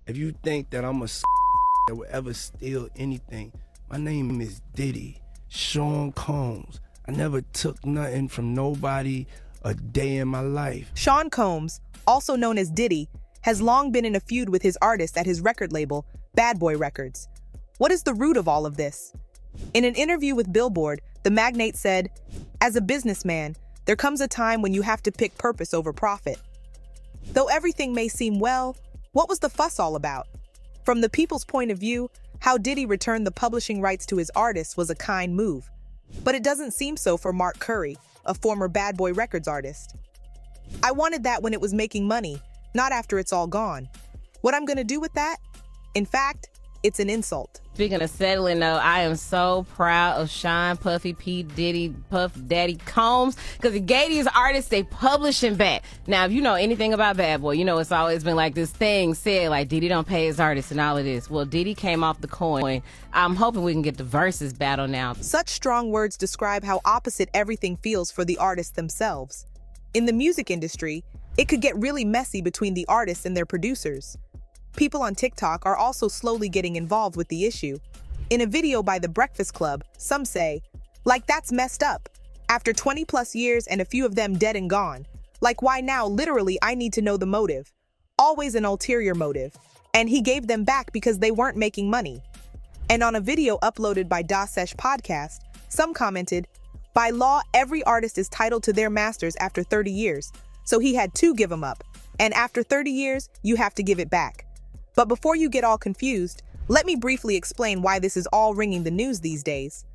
If you think that I'm a that would ever steal anything, my name is Diddy, Sean Combs. I never took nothing from nobody a day in my life. Sean Combs, also known as Diddy, has long been in a feud with his artist at his record label, Bad Boy Records. What is the root of all of this? In an interview with Billboard, the magnate said, "As a businessman, there comes a time when you have to pick purpose over profit." Though everything may seem well, what was the fuss all about? From the people's point of view, how Diddy returned the publishing rights to his artists was a kind move. But it doesn't seem so for Mark Curry, a former Bad Boy Records artist. "I wanted that when it was making money, not after it's all gone. What I'm gonna do with that? In fact, it's an insult." Speaking of settling, though, I am so proud of Sean Puffy, P. Diddy, Puff Daddy Combs, because he gave these artists they publishing back. Now, if you know anything about Bad Boy, you know it's always been like this thing said, like Diddy don't pay his artists and all of this. Well, Diddy came off the coin. I'm hoping we can get the versus battle now. Such strong words describe how opposite everything feels for the artists themselves. In the music industry, it could get really messy between the artists and their producers. People on TikTok are also slowly getting involved with the issue. In a video by The Breakfast Club, some say, "Like that's messed up. After 20 plus years and a few of them dead and gone. Like why now? Literally, I need to know the motive. Always an ulterior motive. And he gave them back because they weren't making money." And on a video uploaded by Dasesh Podcast, some commented, "By law, every artist is titled to their masters after 30 years. So he had to give them up. And after 30 years, you have to give it back." But before you get all confused, let me briefly explain why this is all ringing the news these days.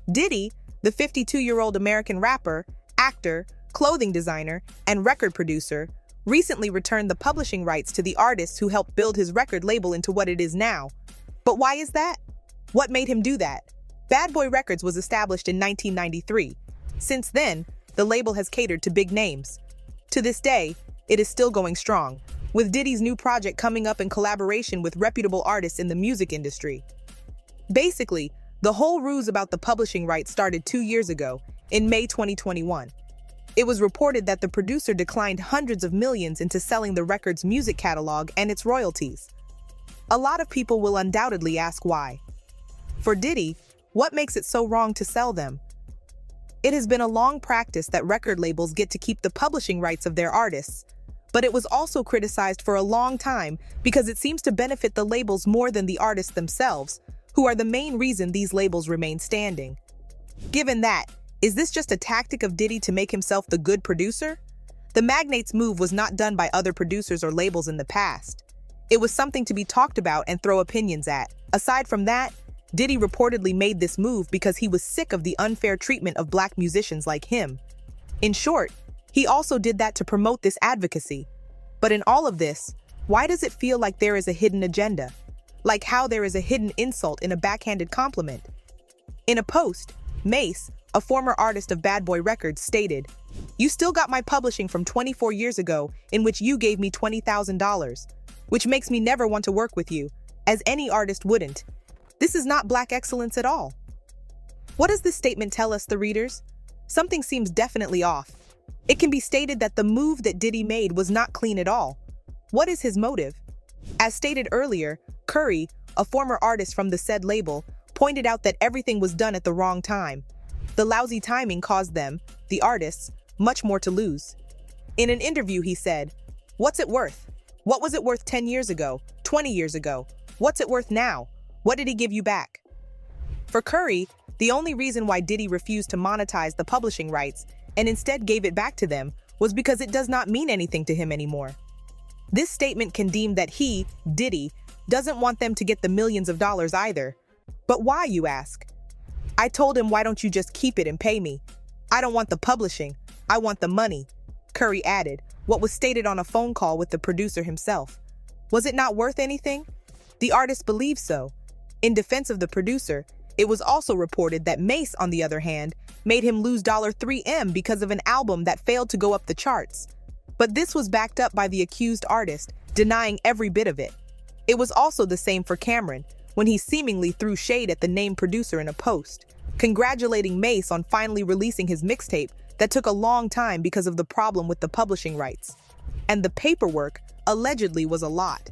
Diddy, the 52-year-old American rapper, actor, clothing designer, and record producer, recently returned the publishing rights to the artists who helped build his record label into what it is now. But why is that? What made him do that? Bad Boy Records was established in 1993. Since then, the label has catered to big names. To this day, it is still going strong, with Diddy's new project coming up in collaboration with reputable artists in the music industry. Basically, the whole ruse about the publishing rights started 2 years ago, in May 2021. It was reported that the producer declined hundreds of millions into selling the record's music catalog and its royalties. A lot of people will undoubtedly ask why. For Diddy, what makes it so wrong to sell them? It has been a long practice that record labels get to keep the publishing rights of their artists, but it was also criticized for a long time because it seems to benefit the labels more than the artists themselves, who are the main reason these labels remain standing. Given that, is this just a tactic of Diddy to make himself the good producer? The magnate's move was not done by other producers or labels in the past. It was something to be talked about and throw opinions at. Aside from that, Diddy reportedly made this move because he was sick of the unfair treatment of black musicians like him. In short, he also did that to promote this advocacy. But in all of this, why does it feel like there is a hidden agenda? Like how there is a hidden insult in a backhanded compliment? In a post, Mace, a former artist of Bad Boy Records, stated, "You still got my publishing from 24 years ago in which you gave me $20,000, which makes me never want to work with you, as any artist wouldn't. This is not black excellence at all." What does this statement tell us, the readers? Something seems definitely off. It can be stated that the move that Diddy made was not clean at all. What is his motive? As stated earlier, Curry, a former artist from the said label, pointed out that everything was done at the wrong time. The lousy timing caused them, the artists, much more to lose. In an interview, he said, "What's it worth? What was it worth 10 years ago, 20 years ago? What's it worth now? What did he give you back?" For Curry, the only reason why Diddy refused to monetize the publishing rights and instead gave it back to them was because it does not mean anything to him anymore. This statement can deem that he, Diddy, doesn't want them to get the millions of dollars either. But why, you ask? "I told him, why don't you just keep it and pay me? I don't want the publishing, I want the money," Curry added, what was stated on a phone call with the producer himself. Was it not worth anything? The artist believes so. In defense of the producer, it was also reported that Mace, on the other hand, made him lose $3M because of an album that failed to go up the charts. But this was backed up by the accused artist, denying every bit of it. It was also the same for Cameron, when he seemingly threw shade at the named producer in a post, congratulating Mace on finally releasing his mixtape that took a long time because of the problem with the publishing rights. And the paperwork allegedly was a lot.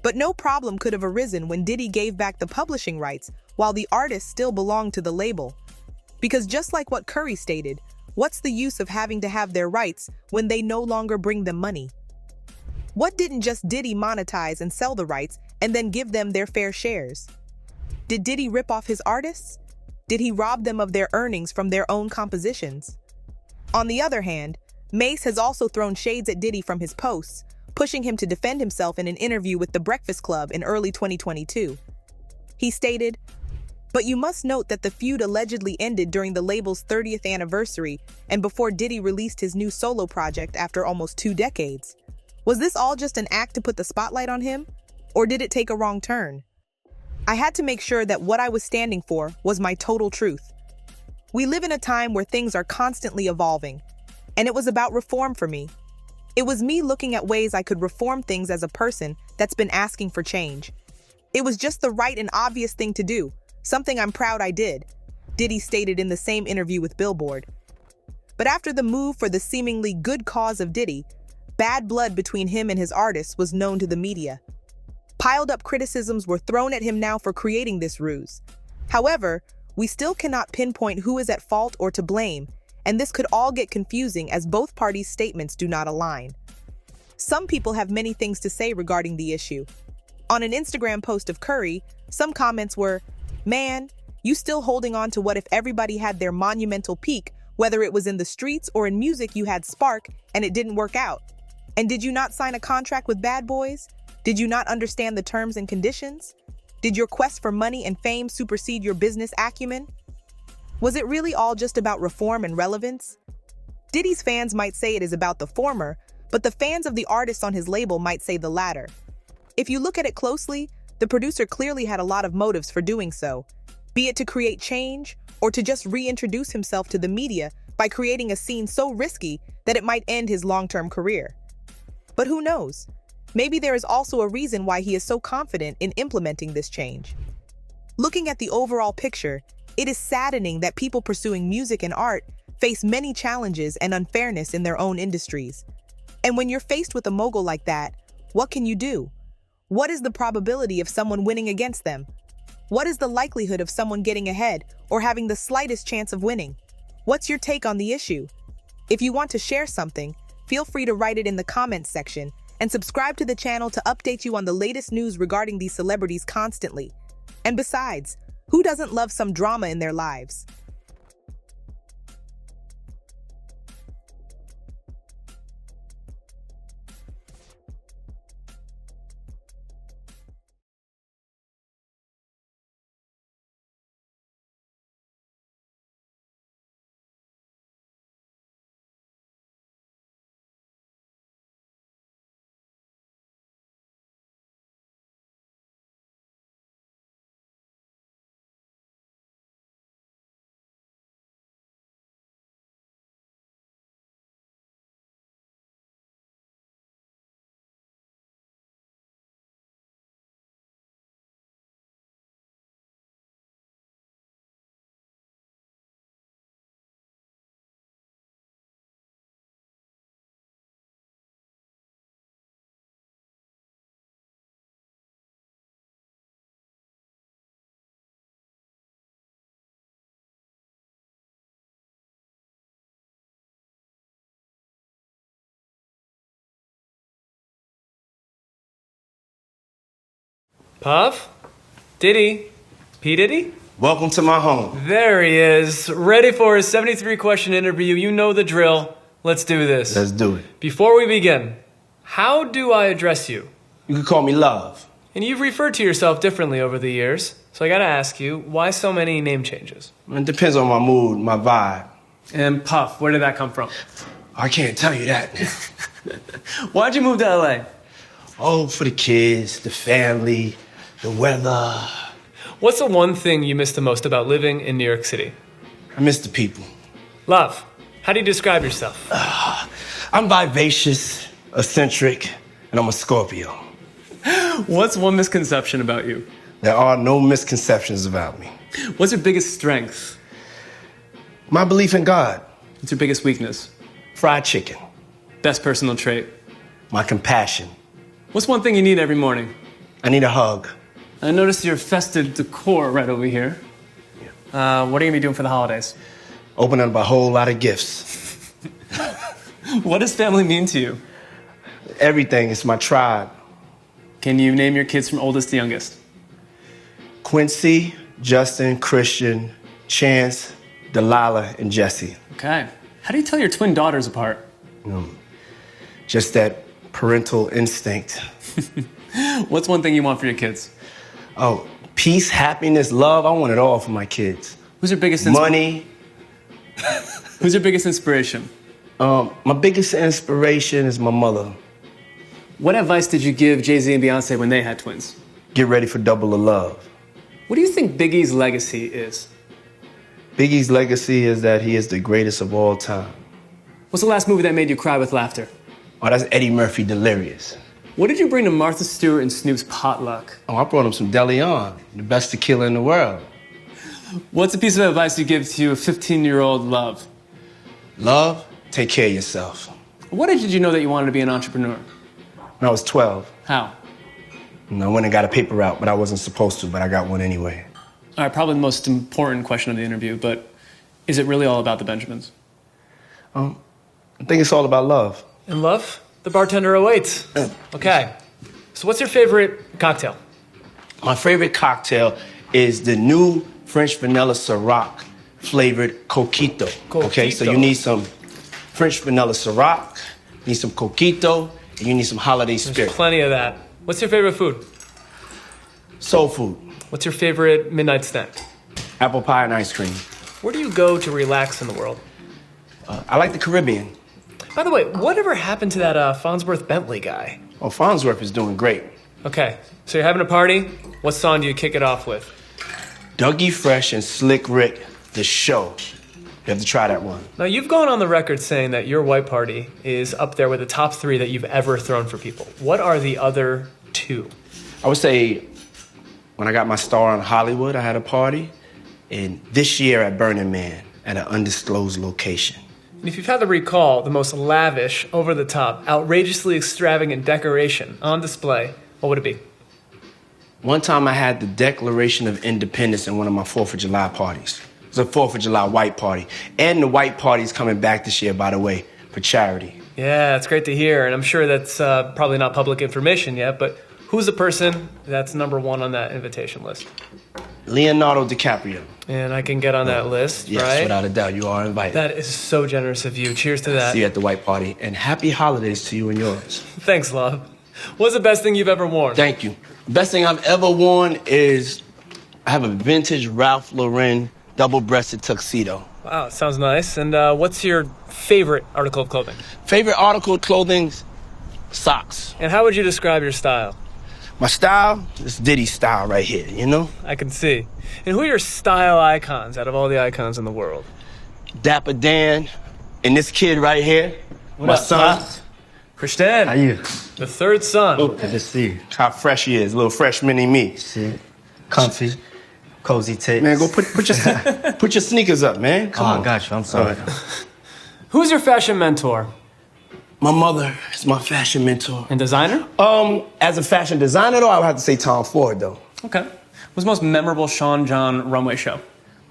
But no problem could have arisen when Diddy gave back the publishing rights while the artist still belonged to the label. Because just like what Curry stated, what's the use of having to have their rights when they no longer bring them money? What didn't just Diddy monetize and sell the rights and then give them their fair shares? Did Diddy rip off his artists? Did he rob them of their earnings from their own compositions? On the other hand, Mace has also thrown shades at Diddy from his posts, pushing him to defend himself in an interview with The Breakfast Club in early 2022. He stated, "But you must note that the feud allegedly ended during the label's 30th anniversary and before Diddy released his new solo project after almost 2 decades. Was this all just an act to put the spotlight on him? Or did it take a wrong turn? I had to make sure that what I was standing for was my total truth. We live in a time where things are constantly evolving, and it was about reform for me. It was me looking at ways I could reform things as a person that's been asking for change. It was just the right and obvious thing to do, something I'm proud I did," Diddy stated in the same interview with Billboard. But after the move for the seemingly good cause of Diddy, bad blood between him and his artists was known to the media. Piled-up criticisms were thrown at him now for creating this ruse. However, we still cannot pinpoint who is at fault or to blame, and this could all get confusing as both parties' statements do not align. Some people have many things to say regarding the issue. On an Instagram post of Curry, some comments were, "Man, you still holding on to what if everybody had their monumental peak, whether it was in the streets or in music you had spark, and it didn't work out? And did you not sign a contract with Bad Boys? Did you not understand the terms and conditions? Did your quest for money and fame supersede your business acumen? Was it really all just about reform and relevance?" Diddy's fans might say it is about the former, but the fans of the artist on his label might say the latter. If you look at it closely, the producer clearly had a lot of motives for doing so, be it to create change or to just reintroduce himself to the media by creating a scene so risky that it might end his long-term career. But who knows? Maybe there is also a reason why he is so confident in implementing this change. Looking at the overall picture, it is saddening that people pursuing music and art face many challenges and unfairness in their own industries. And when you're faced with a mogul like that, what can you do? What is the probability of someone winning against them? What is the likelihood of someone getting ahead or having the slightest chance of winning? What's your take on the issue? If you want to share something, feel free to write it in the comments section and subscribe to the channel to update you on the latest news regarding these celebrities constantly. And besides, who doesn't love some drama in their lives? Puff? Diddy? P. Diddy? Welcome to my home. There he is, ready for his 73-question interview. You know the drill. Let's do this. Let's do it. Before we begin, how do I address you? You can call me Love. And you've referred to yourself differently over the years, so I gotta ask you, why so many name changes? It depends on my mood, my vibe. And Puff, where did that come from? I can't tell you that. Why'd you move to LA? Oh, for the kids, the family, the weather. What's the one thing you miss the most about living in New York City? I miss the people. Love, how do you describe yourself? I'm vivacious, eccentric, and I'm a Scorpio. What's one misconception about you? There are no misconceptions about me. What's your biggest strength? My belief in God. What's your biggest weakness? Fried chicken. Best personal trait? My compassion. What's one thing you need every morning? I need a hug. I noticed your festive decor right over here. What are you gonna be doing for the holidays? Open up a whole lot of gifts. What does family mean to you? Everything. It's my tribe. Can you name your kids from oldest to youngest? Quincy, Justin, Christian, Chance, Delilah, and Jesse. Okay. How do you tell your twin daughters apart? Just that parental instinct. What's one thing you want for your kids? Oh, peace, happiness, love. I want it all for my kids. Who's your biggest Money. Who's your biggest inspiration? My biggest inspiration is my mother. What advice did you give Jay-Z and Beyonce when they had twins? Get ready for double the love. What do you think Biggie's legacy is? Biggie's legacy is that he is the greatest of all time. What's the last movie that made you cry with laughter? Oh, that's Eddie Murphy, Delirious. What did you bring to Martha Stewart and Snoop's potluck? Oh, I brought him some DeLeon, the best tequila in the world. What's a piece of advice you give to a 15-year-old love? Love, take care of yourself. What age did you know that you wanted to be an entrepreneur? When I was 12, How? I went and got a paper route, but I wasn't supposed to, but I got one anyway. All right, probably the most important question of the interview, but is it really all about the Benjamins? I think it's all about love. And love, the bartender awaits. Okay. So what's your favorite cocktail? My favorite cocktail is the new French vanilla Ciroc flavored Coquito. Okay, so Coquito. you need some French vanilla Ciroc, you need some Coquito, and you need some holiday There's spirit. plenty of that. What's your favorite food? Soul food, What's your favorite midnight snack? apple pie and ice cream. Where do you go to relax in the world? I like the Caribbean. By the way, whatever happened to that Farnsworth Bentley guy? Oh, Farnsworth is doing great. Okay, so you're having a party. What song do you kick it off with? Dougie Fresh and Slick Rick, The Show. You have to try that one. Now, you've gone on the record saying that your white party is up there with the top 3 that you've ever thrown for people. What are the other 2? I would say when I got my star on Hollywood, I had a party. And this year at Burning Man at an undisclosed location. And if you've had to recall the most lavish, over-the-top, outrageously extravagant decoration on display, what would it be? One time I had the Declaration of Independence in one of my 4th of July parties. It was a 4th of July white party. And the white party's coming back this year, by the way, for charity. Yeah, it's great to hear, and I'm sure that's probably not public information yet, but who's the person that's number 1 on that invitation list? Leonardo DiCaprio. And I can get on that list, Yes, right? without a doubt, you are invited. That is so generous of you. Cheers to that. See you at the white party. And happy holidays to you and yours. Thanks, love. What's the best thing you've ever worn? Thank you. Best thing I've ever worn is I have a vintage Ralph Lauren double-breasted tuxedo. Wow, sounds nice. And what's your favorite article of clothing? Favorite article of clothing? Socks. And how would you describe your style? My style? This Diddy style right here, you know? I can see. And who are your style icons out of all the icons in the world? Dapper Dan and this kid right here, my son. Christian, How you? the 3rd son. Good to see you. How fresh he is, little fresh mini me. See, comfy, cozy tits. Man, go put your sneakers up, man. Come Oh, on. I got you. I'm sorry. All right. Who's your fashion mentor My mother is my fashion mentor. and designer? As a fashion designer, though, I would have to say Tom Ford, though. Okay. What's the most memorable Sean John runway show?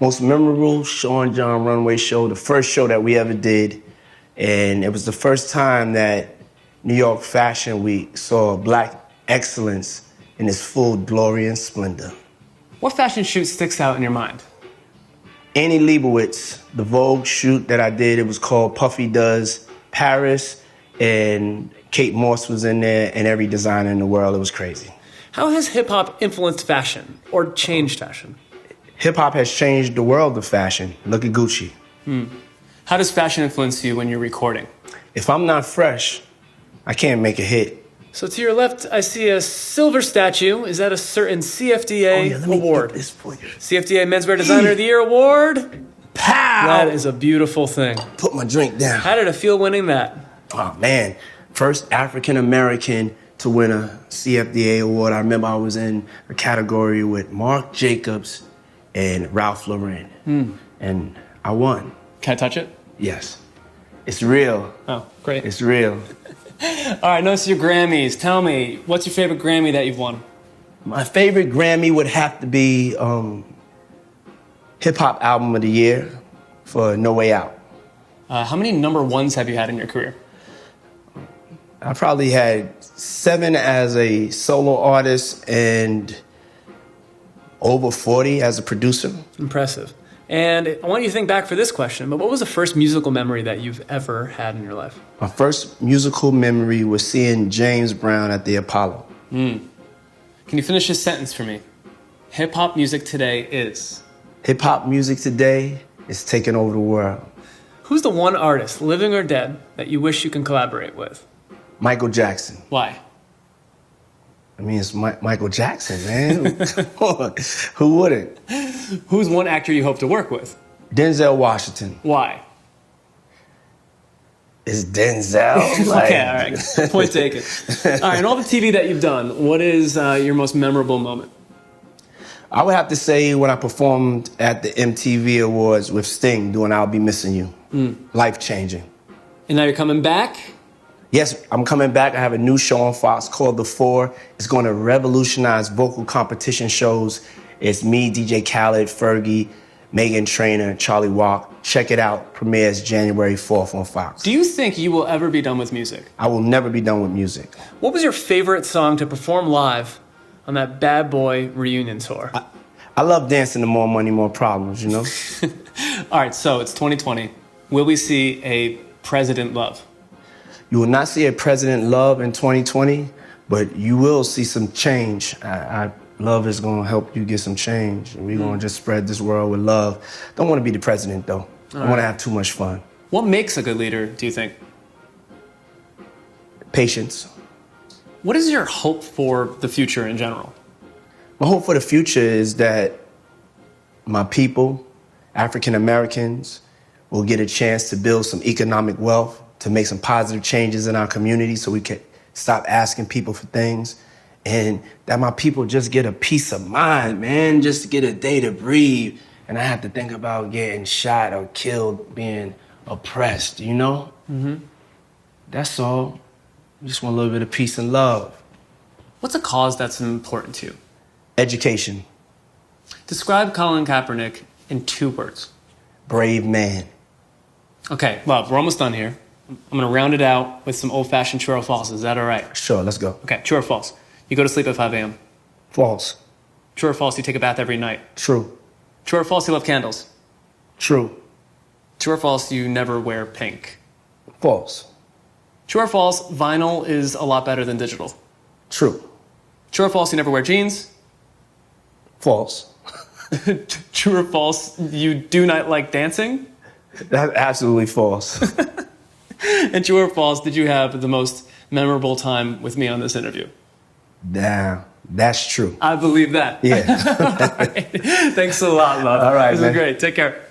Most memorable Sean John runway show, the first show that we ever did. And it was the first time that New York Fashion Week saw Black excellence in its full glory and splendor. What fashion shoot sticks out in your mind? Annie Leibovitz, the Vogue shoot that I did, it was called Puffy Does Paris, and Kate Moss was in there, and every designer in the world. It was crazy. How has hip-hop influenced fashion or changed fashion? Hip-hop has changed the world of fashion. Look at Gucci. How does fashion influence you when you're recording? If I'm not fresh, I can't make a hit. So to your left, I see a silver statue. Is that a certain CFDA award? This for you. CFDA Menswear Designer of the Year award? Pow! That is a beautiful thing. Put my drink down. How did it feel winning that? Oh, man. First African-American to win a CFDA award. I remember I was in a category with Marc Jacobs and Ralph Lauren. And I won. Can I touch it? Yes. It's real. Oh, great. It's real. All right, notice your Grammys. Tell me, what's your favorite Grammy that you've won? My favorite Grammy would have to be Hip Hop Album of the Year for No Way Out. How many number ones have you had in your career? I probably had 7 as a solo artist and over 40 as a producer. Impressive. And I want you to think back for this question, but what was the first musical memory that you've ever had in your life? My first musical memory was seeing James Brown at the Apollo. Can you finish this sentence for me? Hip-hop music today is? Hip-hop music today is taking over the world. Who's the one artist, living or dead, that you wish you can collaborate with? Michael Jackson. Why? I mean, it's Michael Jackson, man. Who wouldn't? Who's one actor you hope to work with? Denzel Washington. Why? It's Denzel. Okay, all right. Point taken. All right, in all the TV that you've done, what is your most memorable moment? I would have to say when I performed at the MTV Awards with Sting doing I'll Be Missing You. Life-changing. And now you're coming back? Yes, I'm coming back. I have a new show on Fox called The Four. It's going to revolutionize vocal competition shows. It's me, DJ Khaled, Fergie, Megan Trainor, Charlie Walk. Check it out. Premieres January 4th on Fox. Do you think you will ever be done with music? I will never be done with music. What was your favorite song to perform live on that Bad Boy reunion tour? I love dancing to More Money, More Problems, you know? All right, so it's 2020. Will we see a President Love? You will not see a President Love in 2020, but you will see some change. Love is going to help you get some change. And we're going to just spread this world with love. Don't want to be the president, though. I want to have too much fun. What makes a good leader, do you think? Patience. What is your hope for the future in general? My hope for the future is that my people, African Americans, will get a chance to build some economic wealth, to make some positive changes in our community so we can stop asking people for things, and that my people just get a peace of mind, man, just to get a day to breathe. And I have to think about getting shot or killed, being oppressed, you know? That's all. Just want a little bit of peace and love. What's a cause that's important to you? Education. Describe Colin Kaepernick in 2 words. Brave man. Okay, well, we're almost done here. I'm going to round it out with some old-fashioned true or false. Is that all right? Sure, let's go. Okay, true or false? You go to sleep at 5 a.m. False. True or false? You take a bath every night. True. True or false? You love candles. True. True or false? You never wear pink. False. True or false? Vinyl is a lot better than digital. True. True or false? You never wear jeans. False. True or false? You do not like dancing. That's absolutely false. And true or false? Did you have the most memorable time with me on this interview? Damn, that's true. I believe that. Yeah. All right. Thanks a lot, love. All right, This man. was great. Take care.